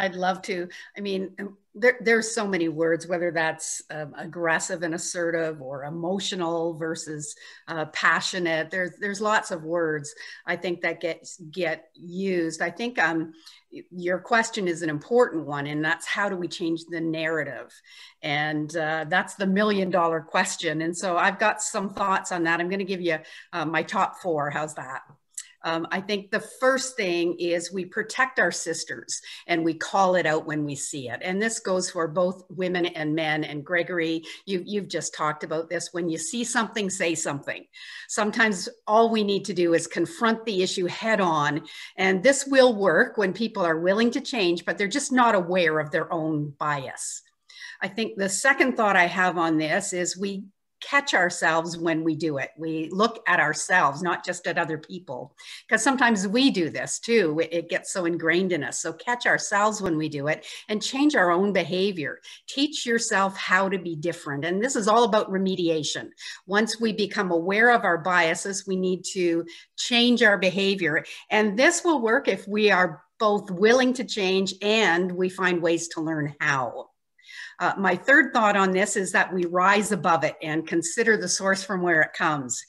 I'd love to. I mean, there's so many words, whether that's aggressive and assertive or emotional versus passionate. There's lots of words I think that get used. I think your question is an important one, and that's how do we change the narrative? And that's the $1,000,000 question. And so I've got some thoughts on that. I'm going to give you my top four. How's that? I think the first thing is we protect our sisters and we call it out when we see it. And this goes for both women and men. And Gregory, you've just talked about this. When you see something, say something. Sometimes all we need to do is confront the issue head on. And this will work when people are willing to change, but they're just not aware of their own bias. I think the second thought I have on this is we catch ourselves when we do it. We look at ourselves, not just at other people, because sometimes we do this too. It gets so ingrained in us. So catch ourselves when we do it and change our own behavior. Teach yourself how to be different. And this is all about remediation. Once we become aware of our biases, we need to change our behavior. And this will work if we are both willing to change and we find ways to learn how. My third thought on this is that we rise above it and consider the source from where it comes.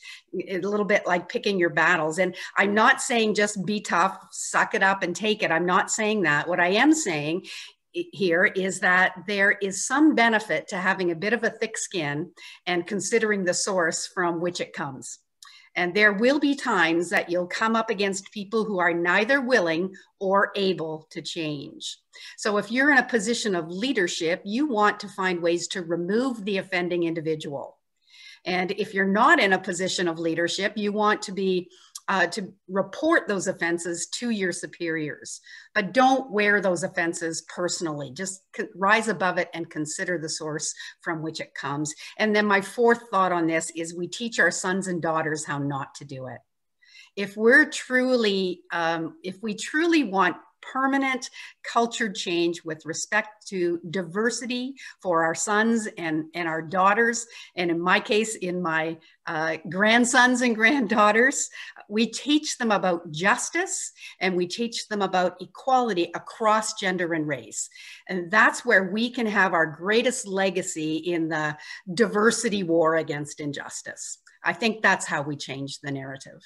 A little bit like picking your battles. And I'm not saying just be tough, suck it up and take it. I'm not saying that. What I am saying here is that there is some benefit to having a bit of a thick skin and considering the source from which it comes. And there will be times that you'll come up against people who are neither willing or able to change. So if you're in a position of leadership, you want to find ways to remove the offending individual. And if you're not in a position of leadership, you want to be to report those offenses to your superiors, but don't wear those offenses personally. Just rise above it and consider the source from which it comes. And then my fourth thought on this is we teach our sons and daughters how not to do it. If we truly want permanent culture change with respect to diversity for our sons and our daughters, and in my case, in my grandsons and granddaughters, we teach them about justice and we teach them about equality across gender and race. And that's where we can have our greatest legacy in the diversity war against injustice. I think that's how we change the narrative.